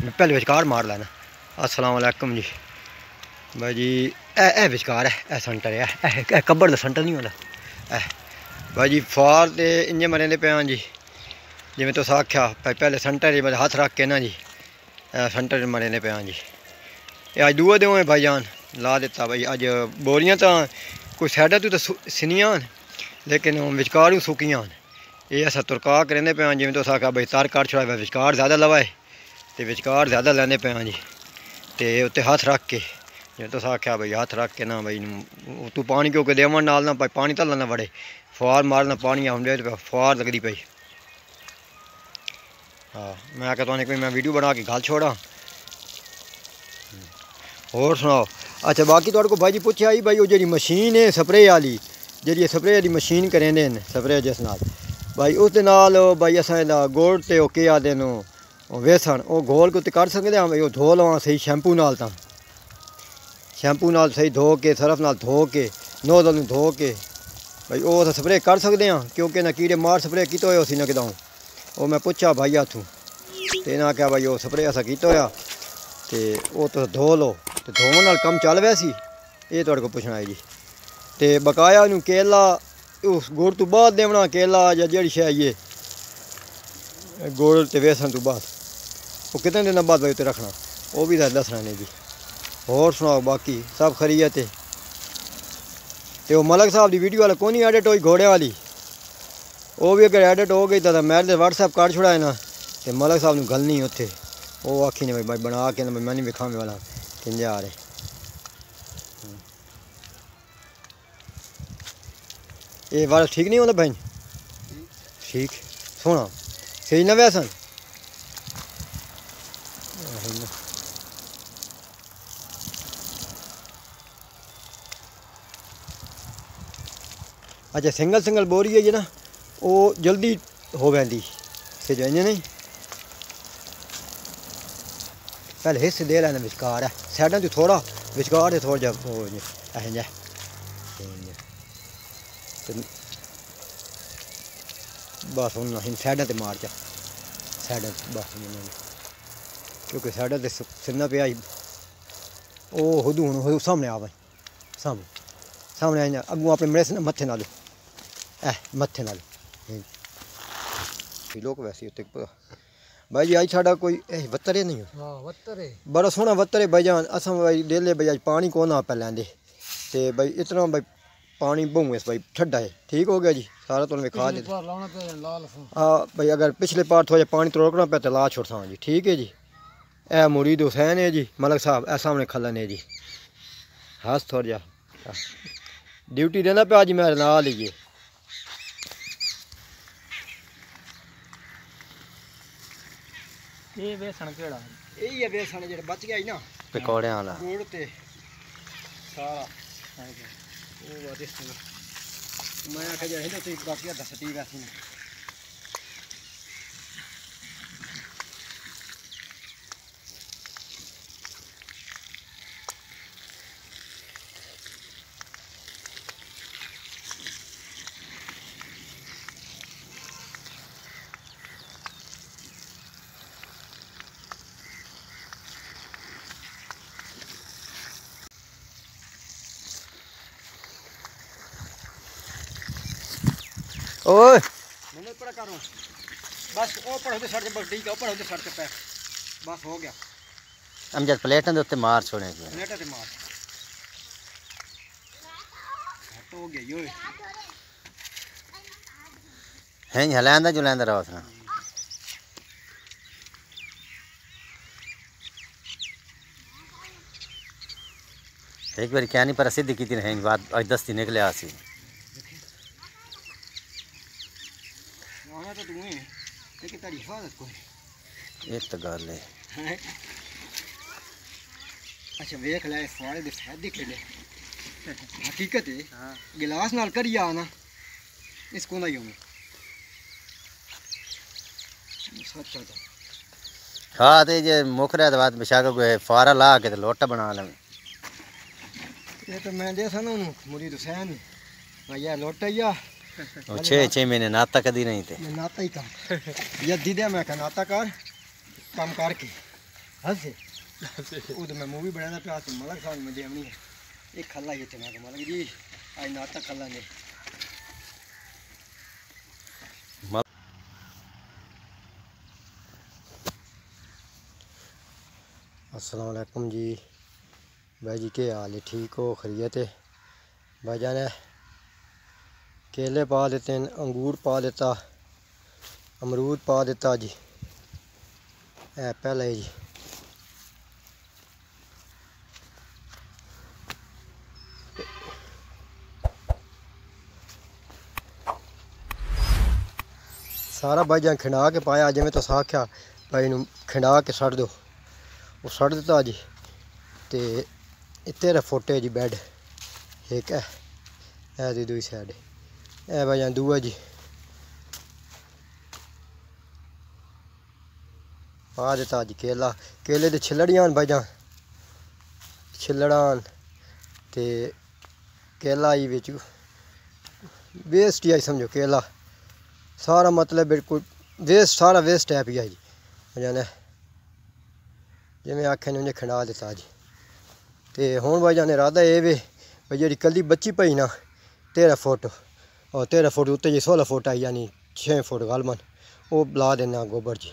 मैं पहले विचकार मार लैना। अस्सलाम वालेकुम जी भाई जी। ए विचकार है, ए सेंटर है, ए कब्बड़ दा सेंटर नहीं होंदा भाई जी। फार ते इंजे मरे दे पे जी, जिवें तुस आख्या पहले सेंटर ही हाथ रख के ना जी सेंटर मरे दे पे जी। अज दूए दो भाई जान ला दिता भाई। अज बोरियां तो कोई साइडा तो सिनियां लेकिन विचकार सुक्कियां। ये अस तुरका करेंदे पे जिवें तुस आख्या भाई तार कट छड़ा विचकार ज़्यादा लवाए तो विचकार ज़्यादा लैंदे पे जी। तो उत्ते हाथ रख के जिवें तुस आख्या भाई हाथ रख के ना भाई तू पानी क्योंकि देवन नाल ना भाई पानी तला ना बड़े फुआर मारना पानी आउंडे फुआर लगदी पई। हाँ मैं आख्या तुसें कोई मैं वीडियो बना के गल छोड़ा। होर सुनाओ। अच्छा बाकी तुहाडे को भाई जी पुच्छया ही भाई वो जी मशीन है स्प्रे वाली जी स्प्रे वाली मशीन करेंदे न स्प्रे जिस नाल भाई उस दे नाल भाई असां गुड़ ते के आखदे न वेसन वो घोल के कर सकते हैं भाई। वो धो लवां सही शैंपू नाल तां शैंपू नाल सही धो के सरफ नाल धो के नोजल नूं धो के भाई वो अस स्प्रे कर सकते हैं क्योंकि ना कीड़े मार स्प्रे कीते होए उसी ना किदां वो मैं पुच्छा भाई हत्थों तो इन्हें आख्या भाई वो स्प्रे असा कीता होया तो वो तुस धो लो तो धोवन नाल कम चल वैसी ये तुहाडे को पुछना है जी। तो बकाया नूं केला उस गुड़ तो बाद देवना केला या जी शै ये गुड़ ते बेसन तो बाद वो कितने दिन बाद भाई उत्ते रखना वो भी दसना नहीं जी। होर सुनाओ बाकी सब खरीयत है। तो वो मलक साहब की वीडियो वाला कौन एडिट हुई घोड़े वाली वो भी अगर एडिट हो गई तो मैं व्हाट्सएप कर छुड़ा है ना तो मलक साहब ने गल नहीं उत्थे वो आखी ने भाई बना के ना मैं नहीं विखावे वाला किंजे आ रहे। ये वाला ठीक नहीं होता भाई ठीक सोना सही ना वैसन अच्छा सिंगल सिंगल बोरी है जी ना वो जल्दी हो वैंदी से जो इंज नहीं पहले हिस्से दे लैना विचकार है साइडा तो थोड़ा विचकार से थोड़ा जा ऐ बस हूँ ना साइडा तो मार जा साइडा बस क्योंकि साइडा तो सिन्ना पे आई वो हुदू हूँ सामने आ भाई सामने सामने आई अगू अपने मड़े से ना मत्थे नाल मत्थे नाल लोग वैसे उत्ते भाई जी अज साडा कोई वत्तर है नहीं बड़ा सोहना वत्तर है भाई जान। असां भाई डेले भाई अज पानी को ना पै लैंदे ते भाई इतना भाई पानी बहुए भाई ठंडा है ठीक हो गया जी सारा तुम खा दे। हाँ भाई अगर पिछले पार थोड़ा पानी त्रोकना पे तो ला छोड़सा जी ठीक है जी। ए मुरीद हुसैन है जी मलक साहब ए सामने खलन है जी हंस थोड़ा जा ड्यूटी देना पे जी मेरे नाल लीजिए। ये बेसन केड़ा यही है बेसन जेड़ा बच गया ना पकौड़े वाला गुड़ ते सारा वो बात इस मैं आख्या जाए तो बाकी अद्धा सटी वैसे ओए मैंने पड़ा करो बस ओ पढ़ो तो सड़ के ठीक है पढ़ो तो सड़ के पे बस हो गया हम जब प्लेटां दे उत्ते मार छोड़े प्लेटां ते मार हट हो गया यो हैं हलांदा जुलांदा रहो ना एक बार क्या नहीं पर सिद्ध की है बात आज 10 दिन निकले आसी तो दूँ लेकिन तेरी हिफाजत कोई एक तो गल है। अच्छा वेख लै फाड़े दे फायदे केड़े हकीकत है। हाँ गिलास नाल करी आ ना इसको ना यूं सच है। हाँ तो जे मुखरे बाद बेशक कोई फारा ला के लोटा बना लें ये तो मैं जैसा ना मुरीद हुसैन भैया लोटा या 6 महीने नाता कदी नहीं थे नाता ही काम यदि दे मैं नाता कर काम करके हंसे वो तो मैं मूवी बनाना पिया तो मलक खान में देवनी है एक खल्ला ये चना मलक जी आज नाटक खल्ला ने अस्सलाम वालेकुम जी भाई जी के हाल है ठीक हो खैरियत है भाईजान ने केले पा देते हैं अंगूर पा देता अमरूद पा देता जी एप्पल है जी सारा भाईजान खिंडा के पाया जिमें तुस आख्या भाई नूं खिंडा के सड़ दो वो सड़ दिता जी ते तेरा फुट है जी बैड एक है दी दूई साइड है भाईजान दूआ जी पा देता जी केला केले दे छिलड़ियां भाईजान छिलड़ान ते केला ही बिच वेस्ट ही आई समझो केला सारा मतलब बिल्कुल वेस्ट सारा वेस्ट टाइप ही है जी भाईजान जिमें आखे ने खिंडा दिता जी तो हुण भाईजान इरादा ये वे भाई जी कली बच्ची पई ना 13 फुट और 13 फुट उत्ते जी 16 फुट आई यानी 6 फुट गालमन वो ला देना गोबर जी